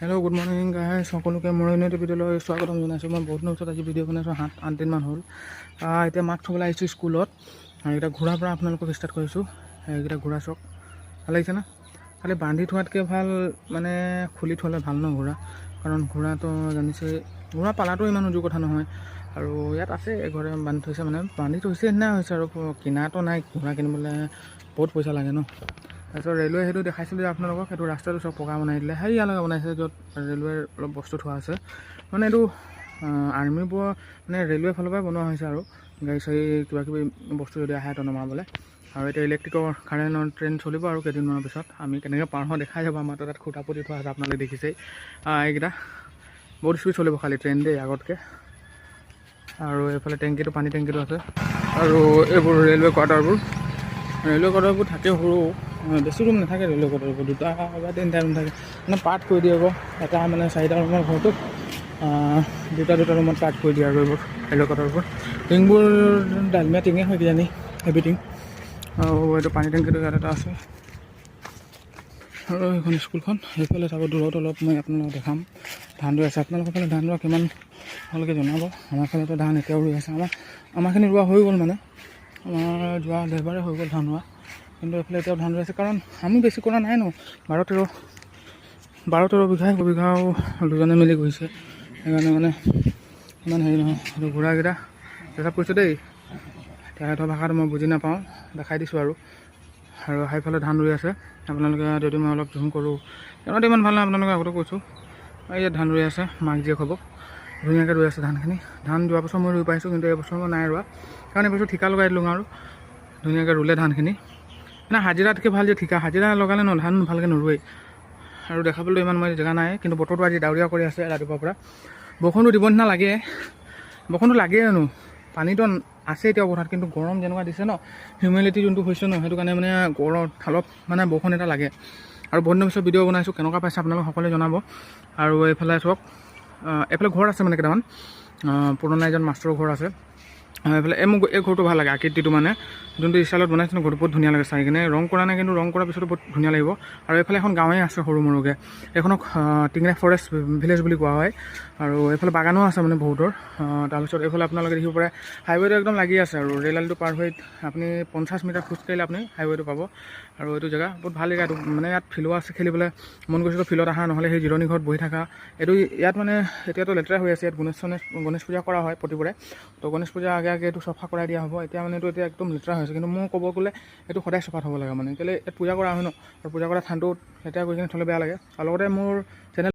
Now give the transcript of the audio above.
Hello' good morning guys, সকলোকে মোৰ unity ভিডিঅ'লৈ স্বাগতম জনাইছোঁ। মই বহুত দিনৰ পিছত আজি ভিডিঅ' বনাইছোঁ, 7-8 দিনমান হ'ল। এতিয়া মাক থ'বলৈ আহিছোঁ স্কুলত। এইকেইটা ঘোঁৰাৰ পৰা আপোনালোকক ষ্টাৰ্ট কৰিছোঁ। এইকেইটা ঘোঁৰা চাওক, ভাল লাগিছে না? খালি বান্ধি থোৱাতকৈ ভাল মানে খুলি থ'লে ভাল ন ঘোঁৰা, কাৰণ ঘোঁৰাটো জানিছে, ঘোঁৰা পালাটো ইমান উজু কথা নহয়। আৰু ইয়াত আছে ঘৰে বান্ধি থৈছে, মানে বান্ধি থৈছে নিচিনা হৈছে আৰু কিনাটো নাই। ঘোঁৰা কিনিবলৈ বহুত পইচা লাগে ন। তাৰপিছত ৰেলৱে সেইটো দেখাইছিলোঁ যে আপোনালোকক, সেইটো ৰাস্তাটো চব পকা বনাই দিলে। সেই ইয়ালৈকে বনাইছে য'ত ৰেলৱেৰ অলপ বস্তু থোৱা আছে। মানে এইটো আৰ্মিবোৰৰ মানে ৰেলৱে ফালৰ পৰাই বনোৱা হৈছে আৰু গাড়ী চাড়ী কিবাকিবি বস্তু যদি আহে তো নমাবলৈ। আৰু এতিয়া ইলেক্ট্ৰিকৰ কাৰেণ্টৰ ট্ৰেইন চলিব আৰু কেইদিনমানৰ পিছত। আমি কেনেকৈ পাৰ হওঁ দেখাই যাব। আমাৰতো তাত খুটা পুতি থোৱা আছে, আপোনালোকে দেখিছেই। এইকেইটা বহুত স্পীড চলিব খালি ট্ৰেইন দেই আগতকৈ। আৰু এইফালে টেংকিটো, পানী টেংকিটো আছে। আৰু এইবোৰ ৰেলৱে কোৱাৰ্টাৰবোৰ থাকে সৰু, বেছি ৰুম নাথাকে ৰেলৱে কোৱাৰ্টাৰবোৰ, 2টা বা 3টা ৰুম থাকে। মানে পাৰ্ট কৰি দিয়ে আকৌ, এটা মানে 4টা ৰুমৰ ঘৰটোত 2টা ৰুমত পাৰ্ট কৰি দিয়ে আৰু এইবোৰ ৰেলৱে কোৱাৰ্টাৰবোৰ। টিংবোৰ ডালমিয়া টিঙে হয় কিজানি, হেভি টিং। আৰু এইটো পানী টেংকিটো ইয়াত এটা আছে। আৰু এইখন স্কুলখন সেইফালে চাব, দূৰত অলপ মই আপোনালোকক দেখাম। ধান ৰুই আছে, আপোনালোকৰ ফালে ধান ৰোৱা কিমান ভালকৈ জনাব। আমাৰ ফালেতো ধান এতিয়াও ৰুই আছে। আমাৰখিনি ৰোৱা হৈ গ'ল, মানে আমাৰ যোৱা দেওবাৰে হৈ গ'ল ধান ৰোৱা। কিন্তু এইফালে এতিয়াও ধান ৰুই আছে, কাৰণ আমি বেছি কৰা নাই ন। 12-13 বিঘাও দুজনে মিলি গৈছে। সেইকাৰণে মানে ইমান হেৰি নহয়। সেইটো ঘোঁৰাকেইটা পেচাব কৰিছোঁ দেই, তেখেতৰ ভাষাটো মই বুজি নাপাওঁ, দেখাই দিছোঁ আৰু সেইফালে ধান ৰুই আছে। আপোনালোকে যদি মই অলপ জুম কৰোঁ, কেনেকৈ ইমান ভাল নহয়, আপোনালোকে আগতে কৈছোঁ। ইয়াত ধান ৰুই আছে, মাক জীয়েক হ'ব, ধুনীয়াকৈ ৰুই আছে ধানখিনি। ধান যোৱা বছৰ মই ৰুই পাইছোঁ, কিন্তু এইবছৰ মই নাই ৰোৱা, কাৰণ এইবছৰ ঠিকা লগাই দিলোঁ আৰু ধুনীয়াকৈ ৰুলে ধানখিনি। মানে হাজিৰাতকৈ ভাল যে ঠিকা, হাজিৰা লগালে ন ধান ভালকৈ নোৰোৱেই। আৰু দেখাবলৈ ইমান মই জেগা নাই, কিন্তু বতৰটো আজি ডাৱৰীয়া কৰি আছে ৰাতিপুৱাৰ পৰা। বৰষুণটো দিব নিচিনা লাগে, বৰষুণটো লাগেই জানো। পানীটো আছে এতিয়া পথাৰত, কিন্তু গৰম যেনেকুৱা দিছে ন, হিউমিডিটি যোনটো হৈছে ন, সেইটো কাৰণে মানে গৰম অলপ মানে বৰষুণ এটা লাগে। আৰু বহুত দিনৰ পিছত ভিডিঅ' বনাইছোঁ, কেনেকুৱা পাইছে আপোনালোকে সকলোৱে জনাব। আৰু এইফালে চাওক, এইফালে ঘৰ আছে মানে কেইটামান, পুৰণা এজন মাষ্টৰৰ ঘৰ আছে। এইফালে মোক এই ঘৰটো ভাল লাগে, আকৃতিটো মানে যোনটো ষ্টাইলত বনাইছে ন, ঘৰটো বহুত ধুনীয়া লাগে চাই কিনে। ৰং কৰা নাই, কিন্তু ৰং কৰাৰ পিছতো বহুত ধুনীয়া লাগিব। আৰু এইফালে এখন গাঁৱেই আছে সৰু মৰুকৈ, এইখনক টিংৰা ফৰেষ্ট ভিলেজ বুলি কোৱা হয়। আৰু এইফালে বাগানো আছে মানে বহুতৰ। তাৰপিছত এইফালে আপোনালোকে দেখিব পাৰে হাইৱেটো একদম লাগি আছে, আৰু ৰেল আলিটো পাৰ হৈ আপুনি 50 মিটাৰ খোজকাঢ়িলে আপুনি হাইৱেটো পাব। আৰু এইটো জেগা বহুত ভাল জেগা। এইটো মানে ইয়াত ফিল্ডো আছে, খেলিবলৈ মন গৈছে ফিল্ডত অহা, নহ'লে সেই জিৰণি ঘৰত বহি থাকা। এইটো ইয়াত মানে এতিয়াতো লেতেৰা হৈ আছে, ইয়াত গণেশ পূজা কৰা হয় প্ৰতিবাৰে। তো গণেশ পূজাৰ আগে এইটো চফা কৰাই দিয়া হ'ব। এতিয়া মানে এইটো এতিয়া একদম লেতেৰা হৈছে, কিন্তু মই ক'ব গ'লে এইটো সদায় চফা থ'ব লাগে, মানে কেলৈ ইয়াত পূজা কৰা হয় ন, আৰু পূজা কৰা থানটো লেতেৰা কৰি কিনে থ'লে বেয়া লাগে। আৰু লগতে মোৰ চেনেল